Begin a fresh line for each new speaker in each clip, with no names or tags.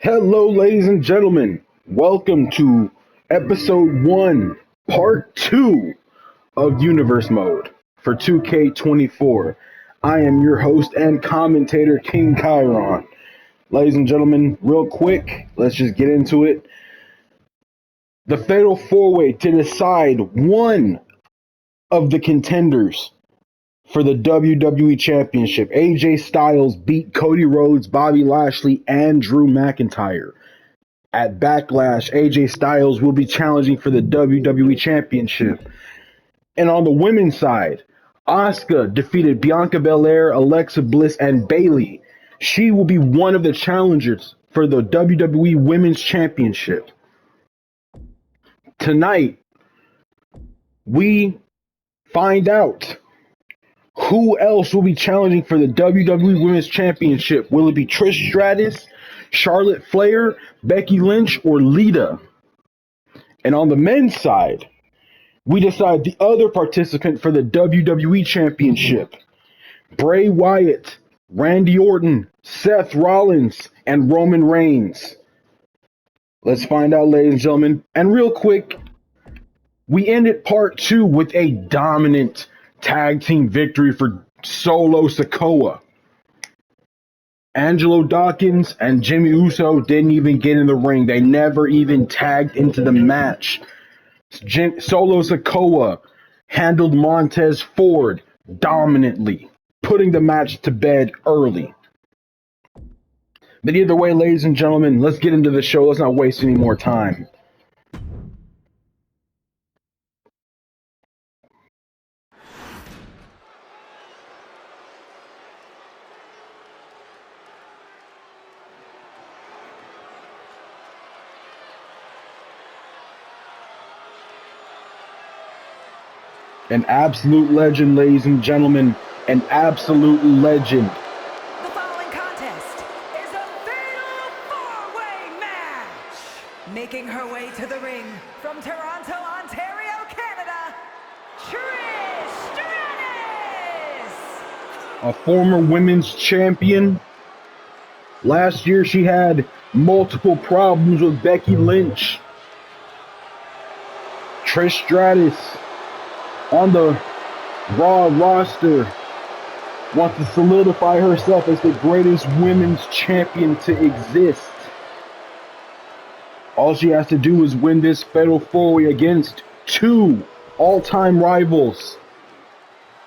Hello, ladies and gentlemen. Welcome to episode 1, part 2 of Universe Mode for 2K24. I am your host and commentator, King Chiron. Ladies and gentlemen, real quick, let's just get into it. The Fatal 4-Way to decide one of the contenders for the WWE Championship. AJ Styles beat Cody Rhodes, Bobby Lashley, and Drew McIntyre. At Backlash, AJ Styles will be challenging for the WWE Championship. And on the women's side, Asuka defeated Bianca Belair, Alexa Bliss, and Bayley. She will be one of the challengers for the WWE Women's Championship. Tonight, we find out who else will be challenging for the WWE Women's Championship. Will it be Trish Stratus, Charlotte Flair, Becky Lynch, or Lita? And on the men's side, we decide the other participant for the WWE Championship. Bray Wyatt, Randy Orton, Seth Rollins, and Roman Reigns. Let's find out, ladies and gentlemen. And real quick, we ended part 2 with a dominant tag team victory for Solo Sikoa. Angelo Dawkins and Jimmy Uso didn't even get in the ring. They never even tagged into the match. Solo Sikoa handled Montez Ford dominantly, putting the match to bed early. But either way, ladies and gentlemen, let's get into the show. Let's not waste any more time. An absolute legend, ladies and gentlemen. An absolute legend.
The following contest is a fatal four-way match. Making her way to the ring from Toronto, Ontario, Canada, Trish Stratus.
A former women's champion. Last year she had multiple problems with Becky Lynch. Trish Stratus on the Raw roster wants to solidify herself as the greatest women's champion to exist. All she has to do is win this Fatal 4-Way against 2 all-time rivals.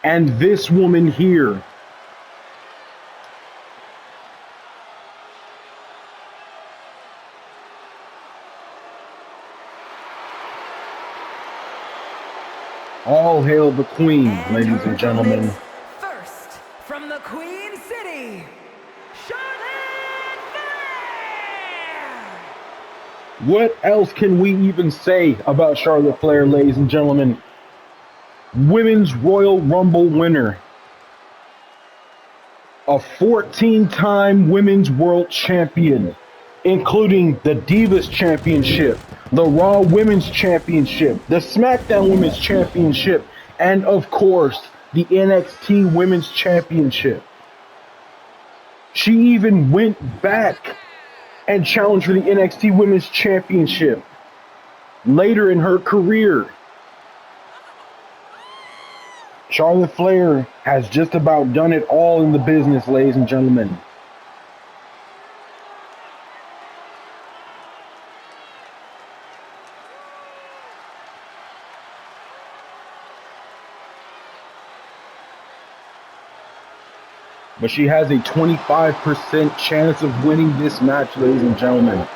And this woman here. All hail the Queen, ladies and gentlemen.
First, from the Queen City, Charlotte Flair.
What else can we even say about Charlotte Flair, ladies and gentlemen? Women's Royal Rumble winner. A 14-time Women's World Champion, including the Divas Championship, the Raw Women's Championship, the SmackDown Women's Championship, and of course, the NXT Women's Championship. She even went back and challenged for the NXT Women's Championship later in her career. Charlotte Flair has just about done it all in the business, ladies and gentlemen. But she has a 25% chance of winning this match, ladies and gentlemen,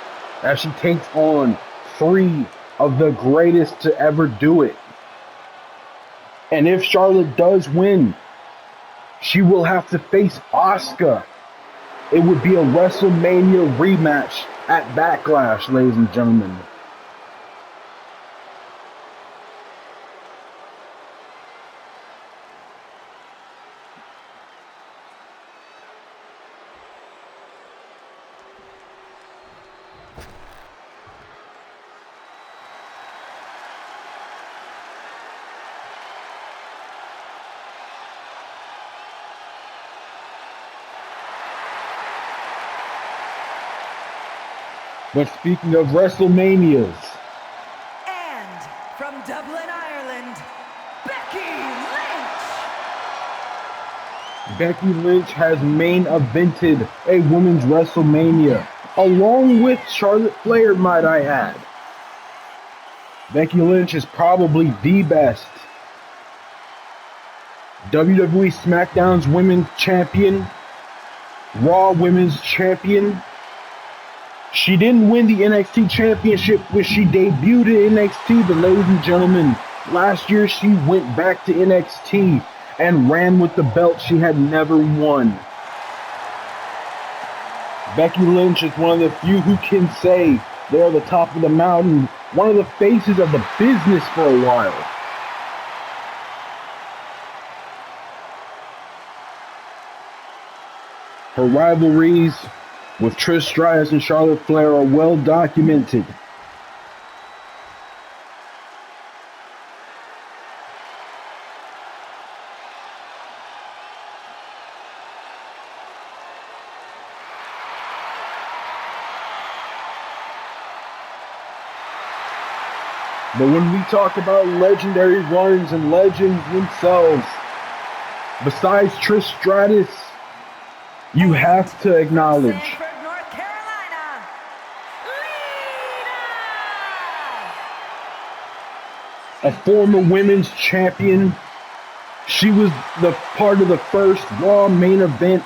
as she takes on 3 of the greatest to ever do it. And if Charlotte does win, she will have to face Asuka. It would be a WrestleMania rematch at Backlash, ladies and gentlemen. But speaking of WrestleManias,
And from Dublin, Ireland, Becky Lynch.
Becky Lynch has main evented a women's WrestleMania, along with Charlotte Flair, might I add. Becky Lynch is probably the best WWE SmackDown's Women's Champion, Raw Women's Champion. She didn't win the NXT Championship when she debuted in NXT, but ladies and gentlemen, last year she went back to NXT and ran with the belt she had never won. Becky Lynch is one of the few who can say they're the top of the mountain, one of the faces of the business for a while. Her rivalries with Trish Stratus and Charlotte Flair are well documented. But when we talk about legendary runs and legends themselves, besides Trish Stratus, you have to acknowledge
Sanford, North Carolina, Lita.
a former women's champion. She was the part of the first Raw main event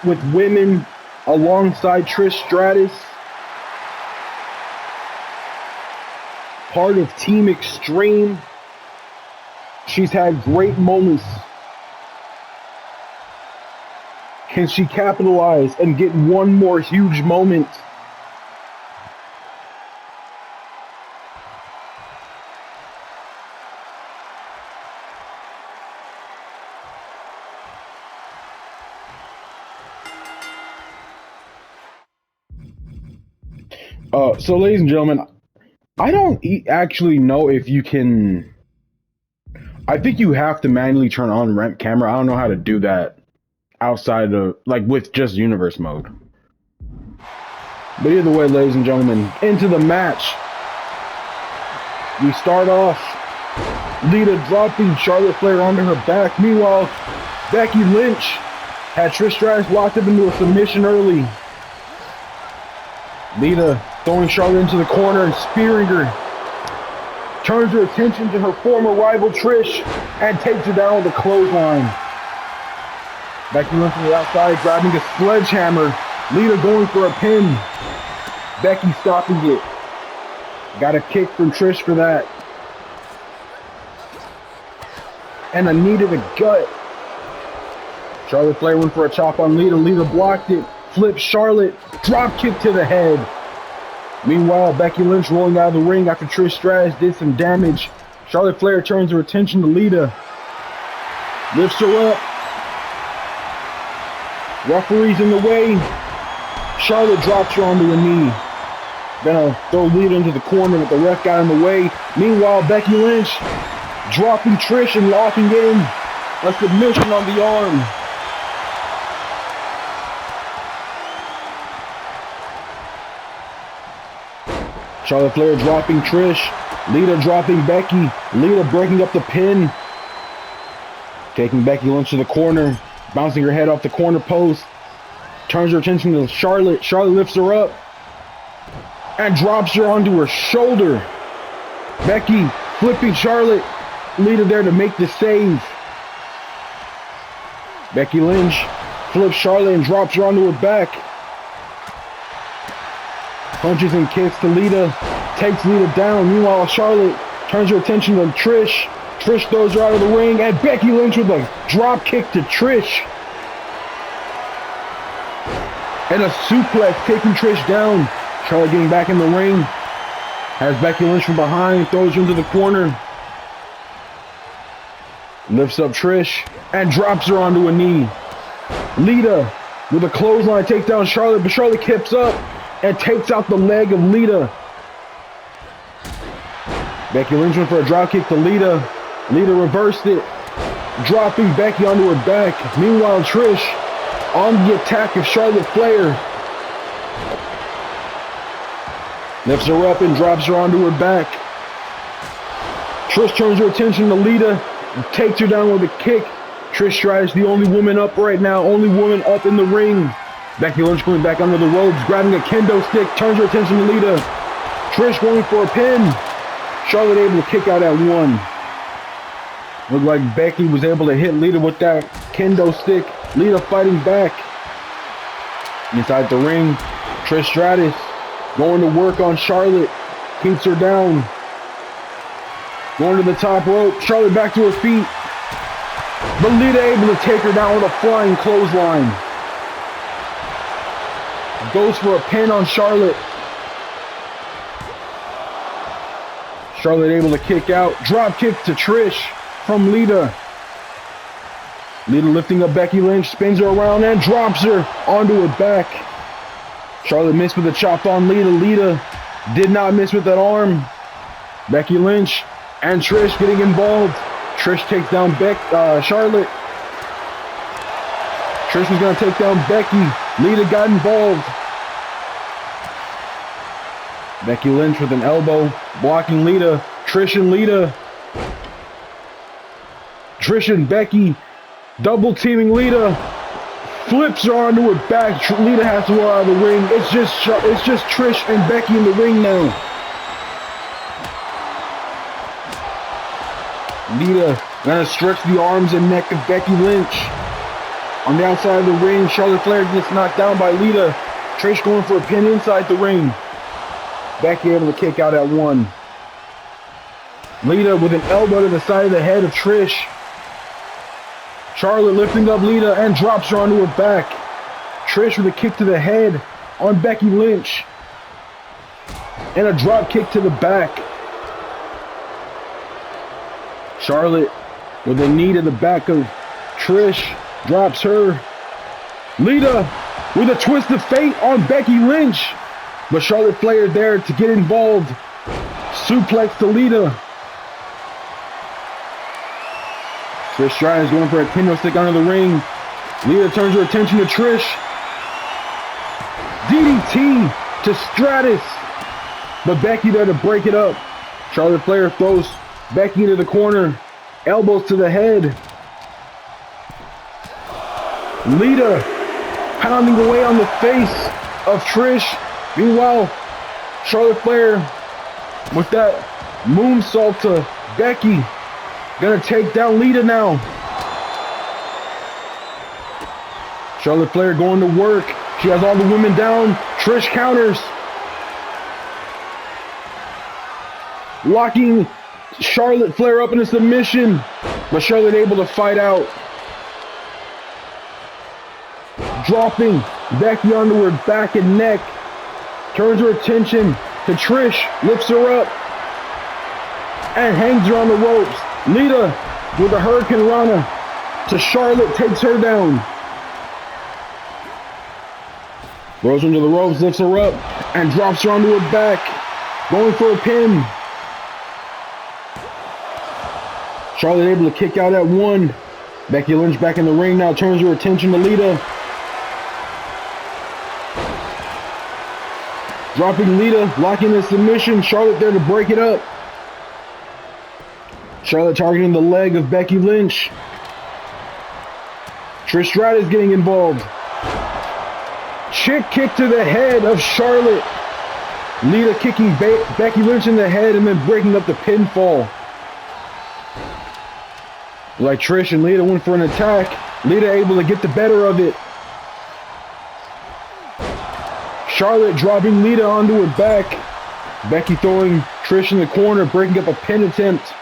with women alongside Trish Stratus. Part of Team Extreme. She's had great moments. Can she capitalize and get one more huge moment? So ladies and gentlemen, I don't actually know if you can. I think you have to manually turn on ramp camera. I don't know how to do that outside of, like, with just universe mode. But either way, ladies and gentlemen, into the match. We start off Lita dropping Charlotte Flair onto her back. Meanwhile, Becky Lynch had Trish Stratus locked up into a submission early. Lita throwing Charlotte into the corner and spearing her. Turns her attention to her former rival Trish and takes her down with a clothesline. Becky Lynch from the outside grabbing a sledgehammer. Lita going for a pin. Becky stopping it. Got a kick from Trish for that. And a knee to the gut. Charlotte Flair went for a chop on Lita. Lita blocked it. Flipped Charlotte. Drop kick to the head. Meanwhile, Becky Lynch rolling out of the ring after Trish Stratus did some damage. Charlotte Flair turns her attention to Lita. Lifts her up. Referee's in the way. Charlotte drops her onto a knee. Gonna throw Lita into the corner, but the ref got in the way. Meanwhile, Becky Lynch dropping Trish and locking in a submission on the arm. Charlotte Flair dropping Trish. Lita dropping Becky. Lita breaking up the pin. Taking Becky Lynch to the corner. Bouncing her head off the corner post. Turns her attention to Charlotte. Charlotte lifts her up. And drops her onto her shoulder. Becky flipping Charlotte. Lita there to make the save. Becky Lynch flips Charlotte and drops her onto her back. Punches and kicks to Lita. Takes Lita down. Meanwhile, Charlotte turns her attention to Trish. Trish throws her out of the ring. And Becky Lynch with a drop kick to Trish. And a suplex taking Trish down. Charlotte getting back in the ring. Has Becky Lynch from behind. Throws her into the corner. Lifts up Trish. And drops her onto a knee. Lita with a clothesline takes down Charlotte. But Charlotte keeps up. And takes out the leg of Lita. Becky Lynch went for a drop kick to Lita. Lita reversed it. Dropping Becky onto her back. Meanwhile, Trish on the attack of Charlotte Flair. Lifts her up and drops her onto her back. Trish turns her attention to Lita and takes her down with a kick. Trish Stratus, the only woman up right now, only woman up in the ring. Becky Lynch going back under the ropes, grabbing a kendo stick, turns her attention to Lita. Trish going for a pin. Charlotte able to kick out at 1. Looked like Becky was able to hit Lita with that kendo stick. Lita fighting back. Inside the ring, Trish Stratus going to work on Charlotte. Keeps her down. Going to the top rope. Charlotte back to her feet. But Lita able to take her down with a flying clothesline. Goes for a pin on Charlotte. Charlotte able to kick out. Drop kick to Trish from Lita. Lita lifting up Becky Lynch, spins her around and drops her onto her back. Charlotte missed with a chop on Lita. Lita did not miss with that arm. Becky Lynch and Trish getting involved. Trish takes down Charlotte. Trish was going to take down Becky. Lita got involved. Becky Lynch with an elbow, blocking Lita. Trish and Lita. Trish and Becky double teaming Lita. Flips her onto her back. Lita has to roll out of the ring. It's just Trish and Becky in the ring now. Lita gonna stretch the arms and neck of Becky Lynch. On the outside of the ring, Charlotte Flair gets knocked down by Lita. Trish going for a pin inside the ring. Becky able to kick out at 1. Lita with an elbow to the side of the head of Trish. Charlotte lifting up Lita and drops her onto her back. Trish with a kick to the head on Becky Lynch. And a drop kick to the back. Charlotte with a knee to the back of Trish. Drops her. Lita with a twist of fate on Becky Lynch. But Charlotte Flair there to get involved. Suplex to Lita. Trish Stratus going for a kendo stick under the ring. Lita turns her attention to Trish. DDT to Stratus. But Becky there to break it up. Charlotte Flair throws Becky into the corner. Elbows to the head. Lita pounding away on the face of Trish. Meanwhile, Charlotte Flair with that moonsault to Becky. Gonna take down Lita now. Charlotte Flair going to work. She has all the women down. Trish counters. Locking Charlotte Flair up in a submission. But Charlotte able to fight out. Dropping Becky onto her back and neck. Turns her attention to Trish. Lifts her up. And hangs her on the ropes. Lita with a Hurricane Rana to Charlotte, takes her down. Throws her into the ropes, lifts her up, and drops her onto her back. Going for a pin. Charlotte able to kick out at 1. Becky Lynch back in the ring now, turns her attention to Lita. Dropping Lita, locking the submission. Charlotte there to break it up. Charlotte targeting the leg of Becky Lynch. Trish Stratus getting involved. Chick kick to the head of Charlotte. Lita kicking Becky Lynch in the head and then breaking up the pinfall. Like Trish and Lita went for an attack. Lita able to get the better of it. Charlotte dropping Lita onto her back. Becky throwing Trish in the corner, breaking up a pin attempt.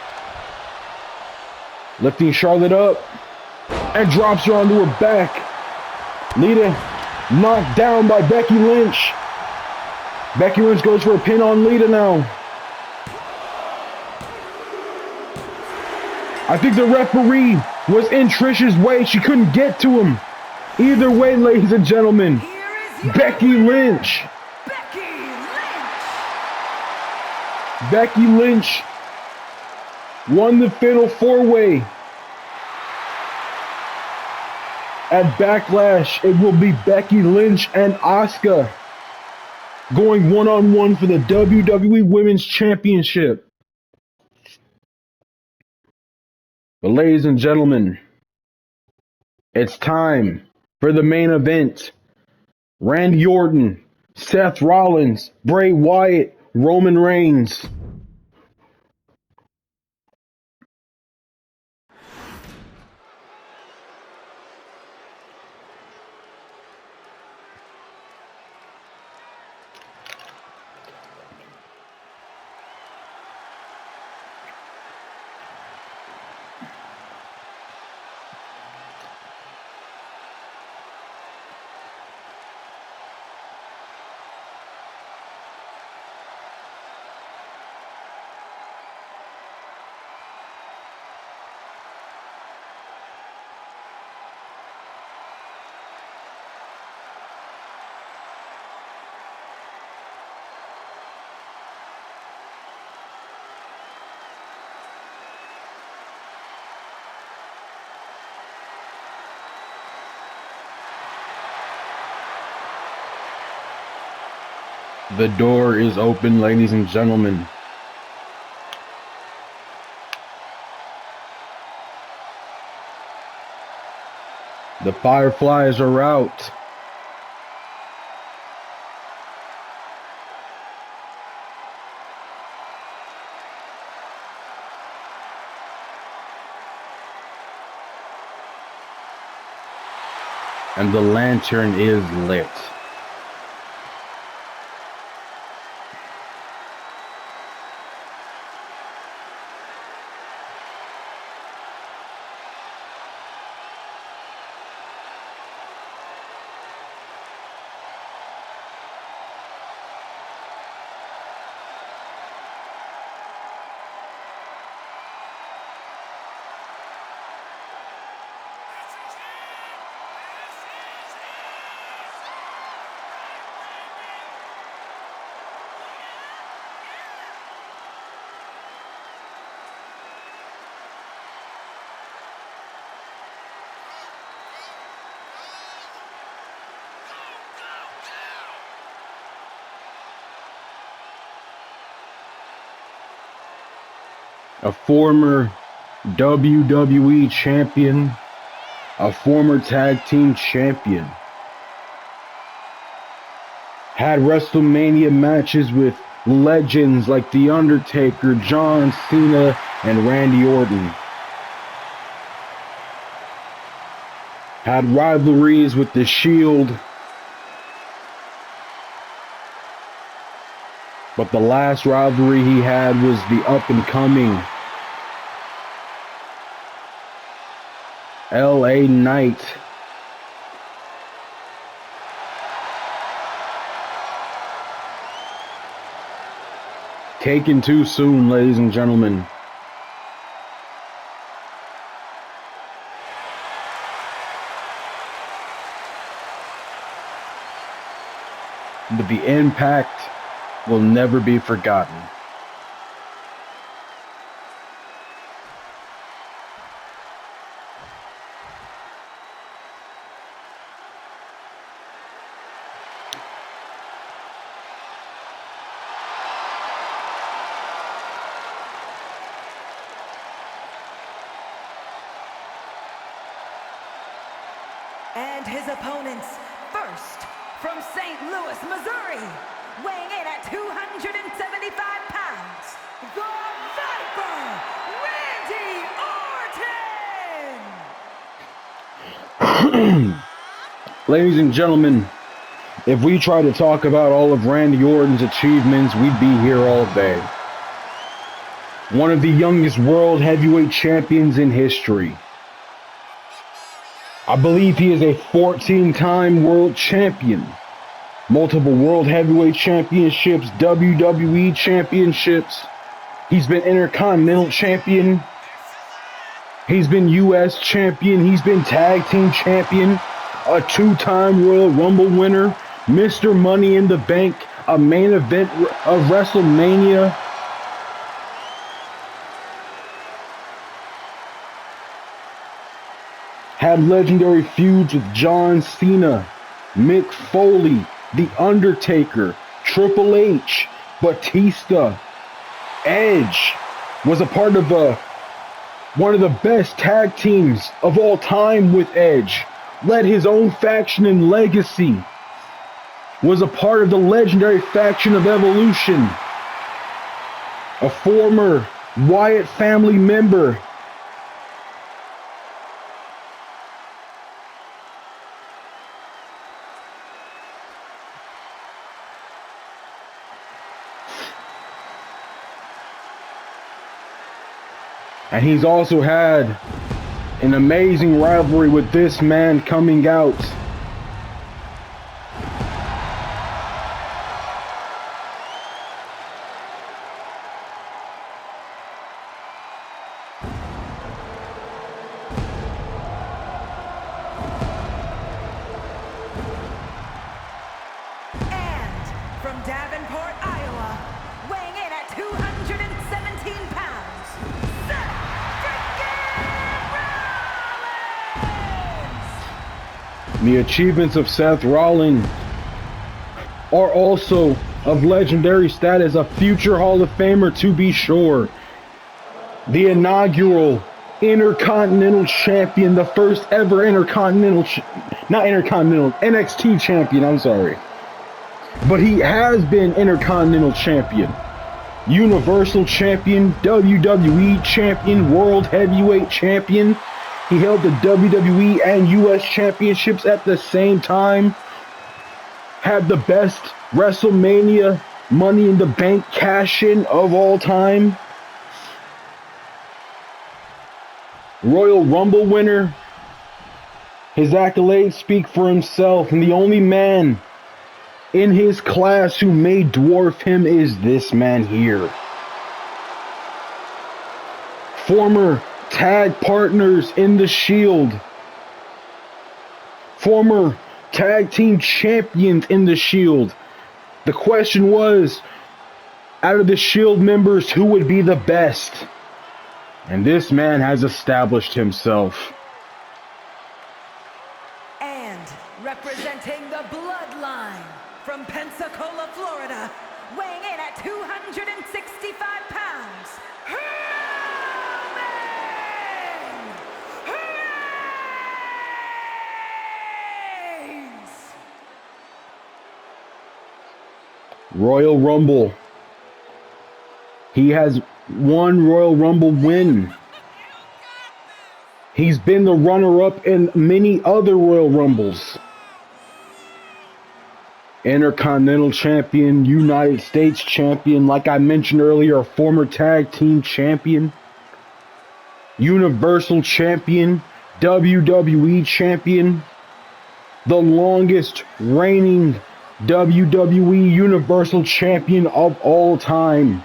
Lifting Charlotte up and drops her onto her back. Lita knocked down by Becky Lynch. Becky Lynch goes for a pin on Lita now. I think the referee was in Trish's way. She couldn't get to him. Either way, ladies and gentlemen, Becky Lynch. Becky Lynch won the Fatal 4-Way. At Backlash, it will be Becky Lynch and Asuka going one-on-one for the WWE Women's Championship. But ladies and gentlemen, it's time for the main event. Randy Orton, Seth Rollins, Bray Wyatt, Roman Reigns. The door is open, ladies and gentlemen. The Fireflies are out. And the lantern is lit. A former WWE champion, a former tag team champion, had WrestleMania matches with legends like The Undertaker, John Cena, and Randy Orton. Had rivalries with The Shield, but the last rivalry he had was the up-and-coming LA Knight. Taken too soon, ladies and gentlemen. But the impact will never be forgotten.
And his opponents, first from St. Louis, Missouri, weighing in at 275 pounds, the Viper, Randy Orton!
Ladies and gentlemen, if we try to talk about all of Randy Orton's achievements, we'd be here all day. One of the youngest world heavyweight champions in history. I believe he is a 14-time world champion. Multiple world heavyweight championships, WWE championships. He's been Intercontinental champion. He's been US champion. He's been tag team champion. A 2-time Royal Rumble winner. Mr. Money in the Bank. A main event of WrestleMania. Had legendary feuds with John Cena, Mick Foley, The Undertaker, Triple H, Batista, Edge was a part of one of the best tag teams of all time with Edge. Led his own faction in Legacy. Was a part of the legendary faction of Evolution. A former Wyatt family member. And he's also had an amazing rivalry with this man coming out.
And from Davenport, Iowa, weighing in at 217 pounds, Seth freaking Rollins!
The achievements of Seth Rollins are also of legendary status, a future Hall of Famer to be sure. The inaugural Intercontinental Champion, the first ever NXT Champion, I'm sorry. But he has been Intercontinental Champion, Universal Champion, WWE Champion, World Heavyweight Champion. He held the WWE and US Championships at the same time. Had the best WrestleMania Money in the Bank cash-in of all time. Royal Rumble winner. His accolades speak for himself, and the only man in his class who may dwarf him is this man here. Former tag partners in the Shield. Former tag team champions in the Shield. The question was, out of the Shield members, who would be the best? And this man has established himself.
And representing the Bloodline from Pensacola, Florida, weighing in at 265 pounds,
Royal Rumble. He has one Royal Rumble win. He's been the runner-up in many other Royal Rumbles. Intercontinental Champion, United States Champion, like I mentioned earlier, a former tag team champion, Universal Champion, WWE Champion, the longest reigning WWE Universal Champion of all time.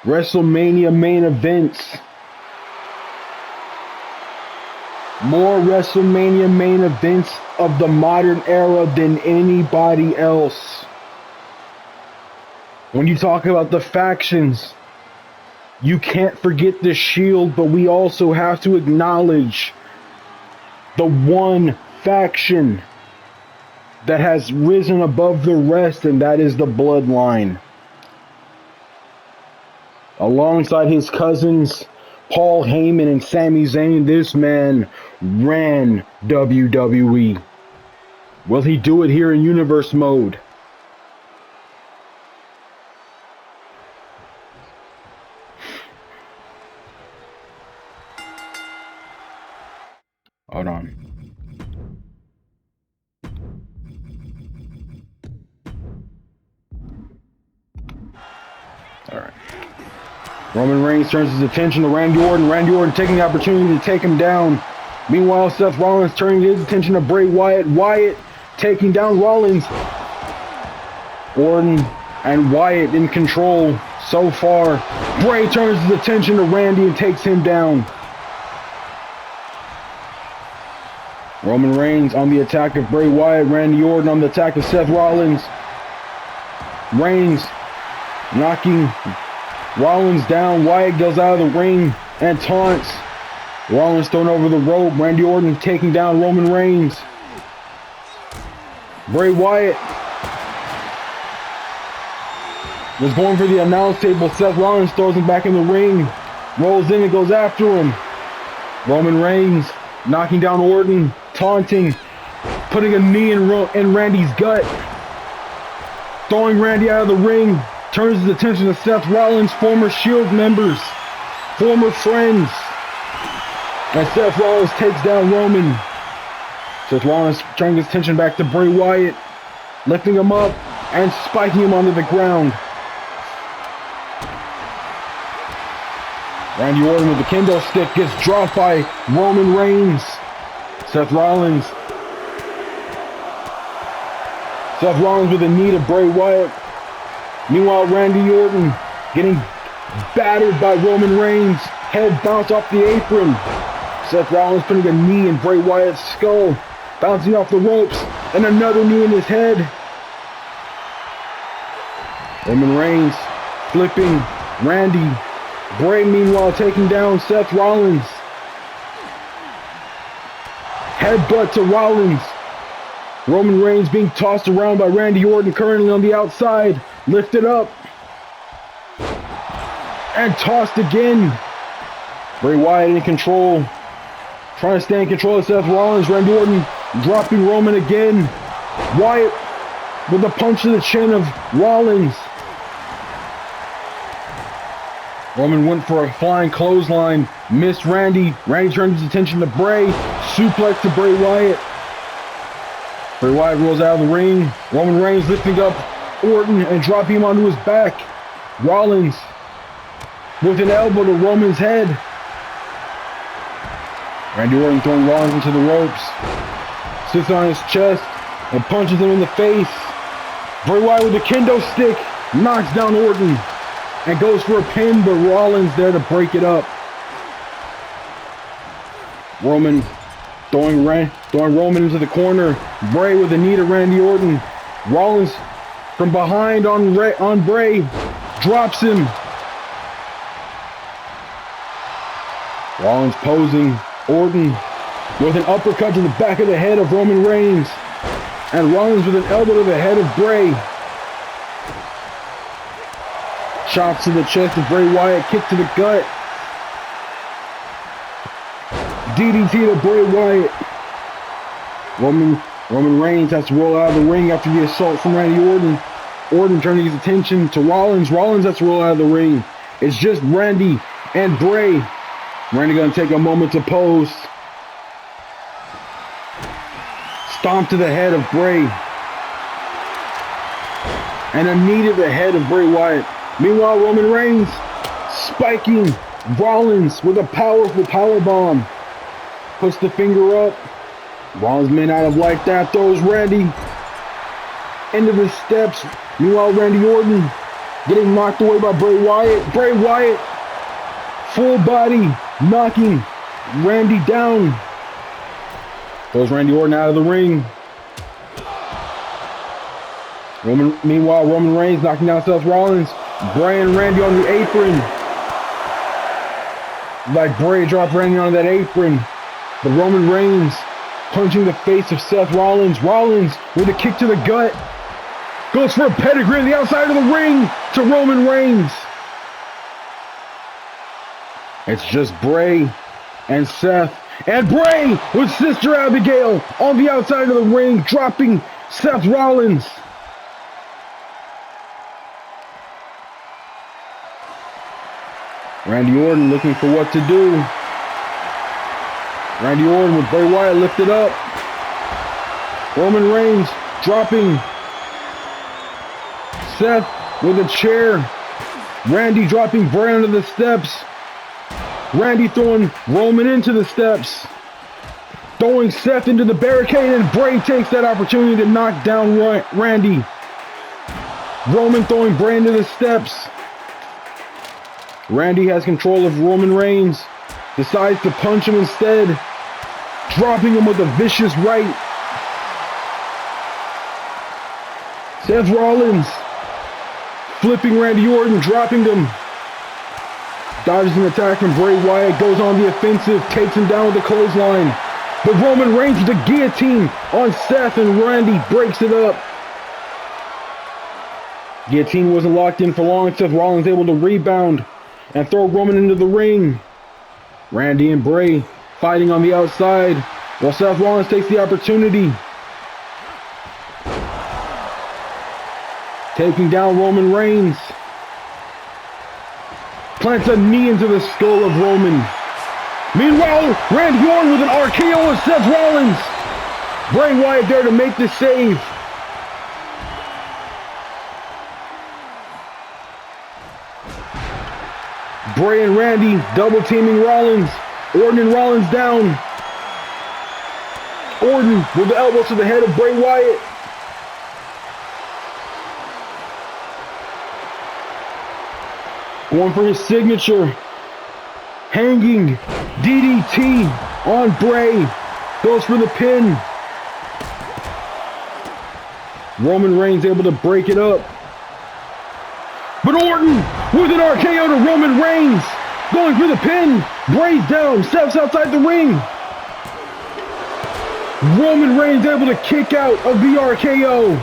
WrestleMania main events. More WrestleMania main events of the modern era than anybody else. When you talk about the factions, you can't forget the Shield, but we also have to acknowledge the one faction that has risen above the rest, and that is the Bloodline. Alongside his cousins, Paul Heyman and Sami Zayn, this man ran WWE. Will he do it here in Universe Mode? Hold on. All right. Roman Reigns turns his attention to Randy Orton. Randy Orton taking the opportunity to take him down. Meanwhile, Seth Rollins turning his attention to Bray Wyatt. Wyatt taking down Rollins. Orton and Wyatt in control so far. Bray turns his attention to Randy and takes him down. Roman Reigns on the attack of Bray Wyatt. Randy Orton on the attack of Seth Rollins. Reigns knocking Rollins down. Wyatt goes out of the ring and taunts Rollins thrown over the rope. Randy Orton taking down Roman Reigns. Bray Wyatt was going for the announce table. Seth Rollins throws him back in the ring. Rolls in and goes after him. Roman Reigns knocking down Orton, taunting, putting a knee in Randy's gut. Throwing Randy out of the ring. Turns his attention to Seth Rollins, former Shield members, former friends. And Seth Rollins takes down Roman. Seth Rollins turning his attention back to Bray Wyatt, lifting him up and spiking him onto the ground. Randy Orton with the kendo stick gets dropped by Roman Reigns. Seth Rollins with a knee to Bray Wyatt. Meanwhile, Randy Orton getting battered by Roman Reigns. Head bounced off the apron. Seth Rollins putting a knee in Bray Wyatt's skull, bouncing off the ropes, and another knee in his head. Roman Reigns flipping Randy. Bray, meanwhile, taking down Seth Rollins. Headbutt to Rollins. Roman Reigns being tossed around by Randy Orton, currently on the outside. Lifted up. And tossed again. Bray Wyatt in control. Trying to stay in control of Seth Rollins. Randy Orton dropping Roman again. Wyatt with a punch to the chin of Rollins. Roman went for a flying clothesline. Missed Randy. Randy turned his attention to Bray. Suplex to Bray Wyatt. Bray Wyatt rolls out of the ring. Roman Reigns lifting up Orton and dropping him onto his back. Rollins with an elbow to Roman's head. Randy Orton throwing Rollins into the ropes. Sits on his chest and punches him in the face. Bray Wyatt with a kendo stick knocks down Orton and goes for a pin, but Rollins there to break it up. Roman throwing Roman into the corner. Bray with a knee to Randy Orton. Rollins from behind on Bray, drops him. Rollins posing. Orton with an uppercut to the back of the head of Roman Reigns. And Rollins with an elbow to the head of Bray. Chops to the chest of Bray Wyatt, kick to the gut. DDT to Bray Wyatt. Roman Reigns has to roll out of the ring after the assault from Randy Orton. Orton turning his attention to Rollins. Rollins has to roll out of the ring. It's just Randy and Bray. Randy gonna take a moment to pose. Stomp to the head of Bray. And a knee to the head of Bray Wyatt. Meanwhile, Roman Reigns spiking Rollins with a powerful powerbomb. Puts the finger up. Rollins may not have liked that. Throws Randy into the steps. Meanwhile, Randy Orton getting knocked away by Bray Wyatt. Bray Wyatt, full body, knocking Randy down. Throws Randy Orton out of the ring. Meanwhile, Roman Reigns knocking down Seth Rollins. Bray and Randy on the apron. Like Bray dropped Randy on that apron. But Roman Reigns punching the face of Seth Rollins. Rollins with a kick to the gut. Goes for a pedigree on the outside of the ring to Roman Reigns. It's just Bray and Seth. And Bray with Sister Abigail on the outside of the ring, dropping Seth Rollins. Randy Orton looking for what to do. Randy Orton with Bray Wyatt lifted up. Roman Reigns dropping Seth with a chair. Randy dropping Bray onto the steps. Randy throwing Roman into the steps. Throwing Seth into the barricade, and Bray takes that opportunity to knock down Randy. Roman throwing Bray into the steps. Randy has control of Roman Reigns. Decides to punch him instead. Dropping him with a vicious right. Seth Rollins flipping Randy Orton, dropping him. Dodges an attack from Bray Wyatt, goes on the offensive, takes him down with the clothesline. But Roman Reigns with the guillotine on Seth, and Randy breaks it up. Guillotine wasn't locked in for long. Seth Rollins able to rebound and throw Roman into the ring. Randy and Bray fighting on the outside while Seth Rollins takes the opportunity. Taking down Roman Reigns. Plants a knee into the skull of Roman. Meanwhile, Randy Orton with an RKO of Seth Rollins. Bray Wyatt there to make the save. Bray and Randy double teaming Rollins. Orton and Rollins down. Orton with the elbows to the head of Bray Wyatt. Going for his signature. Hanging DDT on Bray. Goes for the pin. Roman Reigns able to break it up. But Orton with an RKO to Roman Reigns. Going for the pin. Bray's down. Steps outside the ring. Roman Reigns able to kick out of the RKO.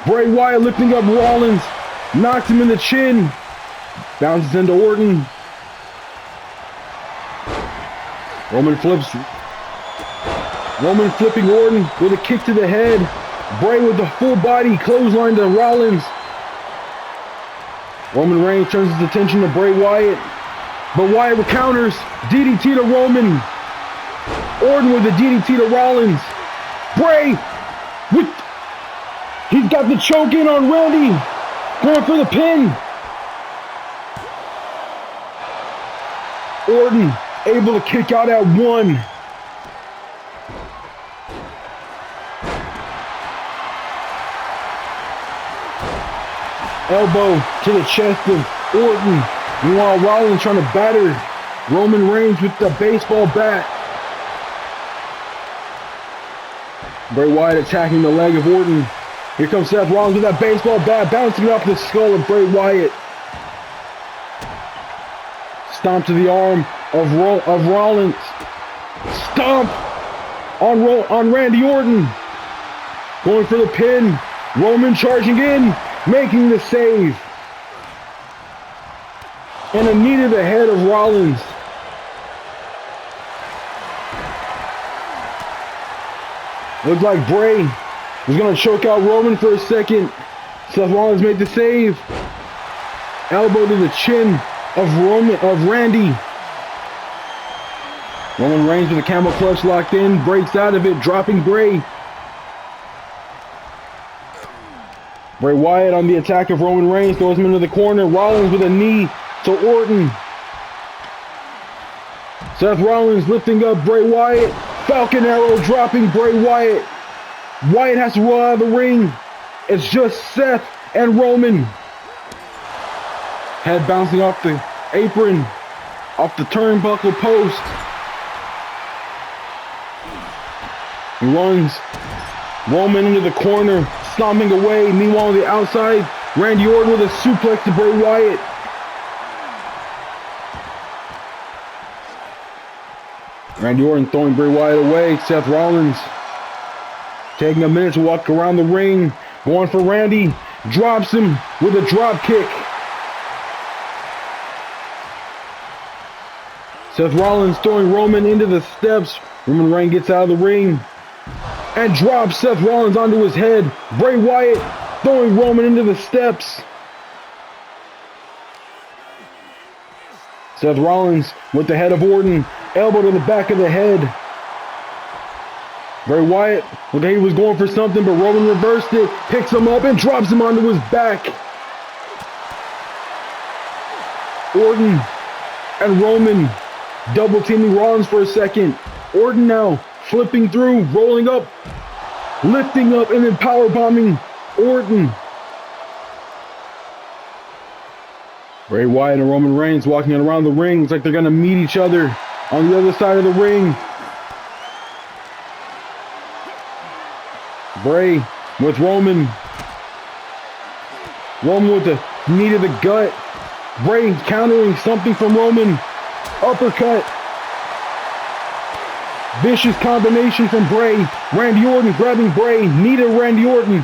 Bray Wyatt lifting up Rollins. Knocks him in the chin. Bounces into Orton. Roman flipping Orton with a kick to the head. Bray with the full body clothesline to Rollins. Roman Reigns turns his attention to Bray Wyatt. But Wyatt counters. DDT to Roman. Orton with the DDT to Rollins. Bray with... He's got the choke in on Randy. Going for the pin. Orton able to kick out at 1. Elbow to the chest of Orton. Meanwhile, Rollins trying to batter Roman Reigns with the baseball bat. Bray Wyatt attacking the leg of Orton. Here comes Seth Rollins with that baseball bat, bouncing off the skull of Bray Wyatt. Stomp to the arm of Rollins. Stomp on Randy Orton. Going for the pin. Roman charging in, making the save. And a knee to the head of Rollins. Looks like Bray was going to choke out Roman for a second. Seth Rollins made the save. Elbow to the chin of Randy. Roman Reigns with a camel clutch locked in, breaks out of it, dropping Bray. Bray Wyatt on the attack of Roman Reigns, throws him into the corner. Rollins with a knee to Orton. Seth Rollins lifting up Bray Wyatt. Falcon Arrow dropping Bray Wyatt. Wyatt has to roll out of the ring. It's just Seth and Roman. Head bouncing off the apron, off the turnbuckle post. He runs Roman into the corner, stomping away. Meanwhile, on the outside, Randy Orton with a suplex to Bray Wyatt. Randy Orton throwing Bray Wyatt away. Seth Rollins taking a minute to walk around the ring. Going for Randy. Drops him with a drop kick. Seth Rollins throwing Roman into the steps. Roman Reigns gets out of the ring and drops Seth Rollins onto his head. Bray Wyatt throwing Roman into the steps. Seth Rollins with the head of Orton. Elbow to the back of the head. Bray Wyatt, okay, he was going for something, but Roman reversed it, picks him up and drops him onto his back. Orton and Roman double teaming Rollins for a second. Orton now flipping through, rolling up, lifting up, and then power bombing Orton. Bray Wyatt and Roman Reigns walking around the ring. Looks like they're going to meet each other on the other side of the ring. Bray with Roman. Roman with the knee to the gut. Bray countering something from Roman. Uppercut. Vicious combination from Bray. Randy Orton grabbing Bray. Knee to Randy Orton.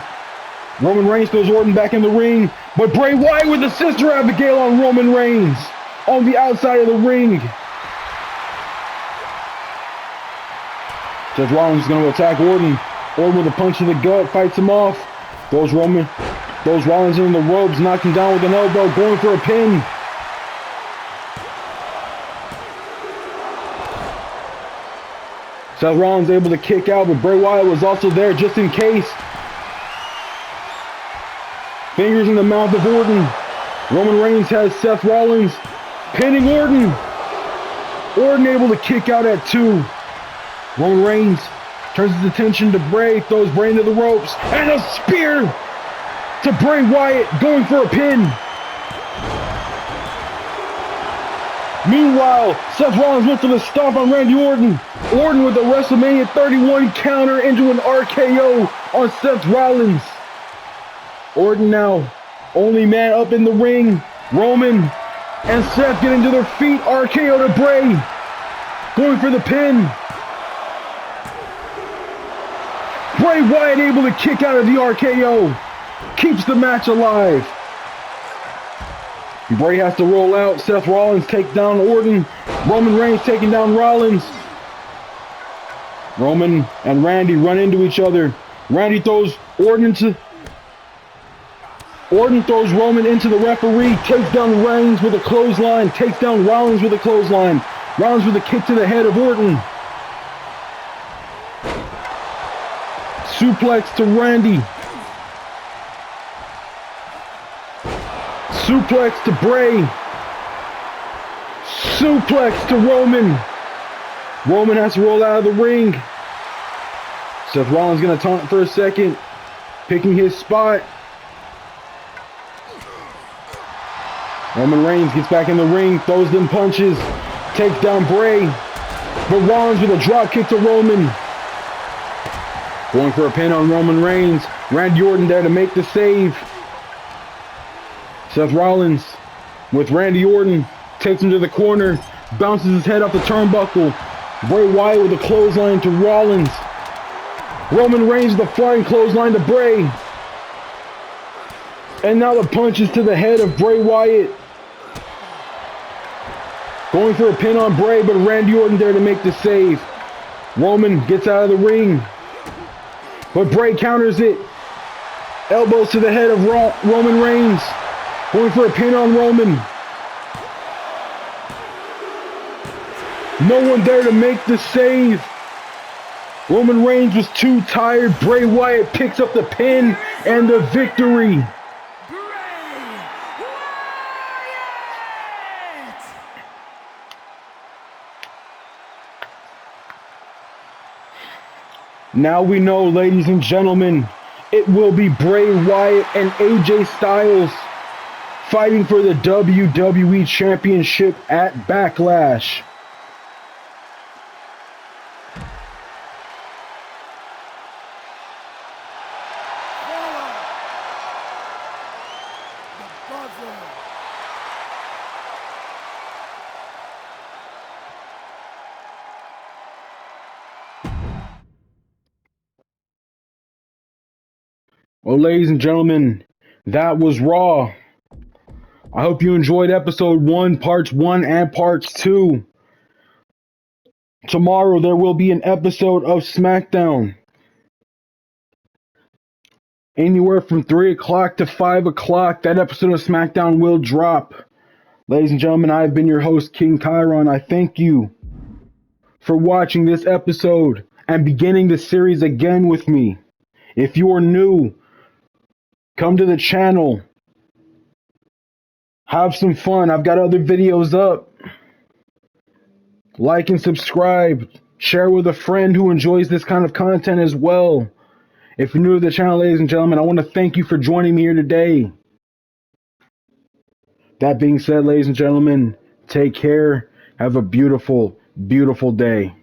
Roman Reigns throws Orton back in the ring. But Bray Wyatt with the Sister Abigail on Roman Reigns. On the outside of the ring. Seth Rollins is going to attack Orton. Orton with a punch to the gut. Fights him off. Throws Rollins in the ropes. Knocks him down with an elbow. Going for a pin. Seth Rollins able to kick out, but Bray Wyatt was also there just in case. Fingers in the mouth of Orton. Roman Reigns has Seth Rollins pinning Orton. Orton able to kick out at 2. Roman Reigns turns his attention to Bray, throws Bray into the ropes, and a spear to Bray Wyatt, going for a pin. Meanwhile, Seth Rollins went for the stomp on Randy Orton. Orton with the WrestleMania 31 counter into an RKO on Seth Rollins. Orton now, only man up in the ring. Roman and Seth getting to their feet. RKO to Bray. Going for the pin. Bray Wyatt able to kick out of the RKO. Keeps the match alive. Bray has to roll out. Seth Rollins takes down Orton. Roman Reigns taking down Rollins. Roman and Randy run into each other. Randy throws Orton throws Roman into the referee. Takes down Reigns with a clothesline. Takes down Rollins with a clothesline. Rollins with a kick to the head of Orton. Suplex to Randy. Suplex to Bray. Suplex to Roman. Roman has to roll out of the ring. Seth Rollins going to taunt for a second. Picking his spot. Roman Reigns gets back in the ring. Throws them punches. Takes down Bray. But Rollins with a drop kick to Roman. Going for a pin on Roman Reigns. Randy Orton there to make the save. Seth Rollins with Randy Orton. Takes him to the corner. Bounces his head off the turnbuckle. Bray Wyatt with a clothesline to Rollins. Roman Reigns with a flying clothesline to Bray. And now the punches to the head of Bray Wyatt. Going for a pin on Bray, but Randy Orton there to make the save. Roman gets out of the ring. But Bray counters it. Elbows to the head of Roman Reigns. Going for a pin on Roman. No one there to make the save. Roman Reigns was too tired. Bray Wyatt picks up the pin and the victory.
Bray Wyatt!
Now we know, ladies and gentlemen, it will be Bray Wyatt and AJ Styles fighting for the WWE Championship at Backlash. Well, ladies and gentlemen, that was Raw. I hope you enjoyed episode 1, parts 1 and parts 2. Tomorrow there will be an episode of SmackDown. Anywhere from 3 o'clock to 5 o'clock, that episode of SmackDown will drop. Ladies and gentlemen, I have been your host, King Chiron. I thank you for watching this episode and beginning the series again with me. If you are new, come to the channel. Have some fun. I've got other videos up. Like and subscribe. Share with a friend who enjoys this kind of content as well. If you're new to the channel, ladies and gentlemen, I want to thank you for joining me here today. That being said, ladies and gentlemen, take care. Have a beautiful, beautiful day.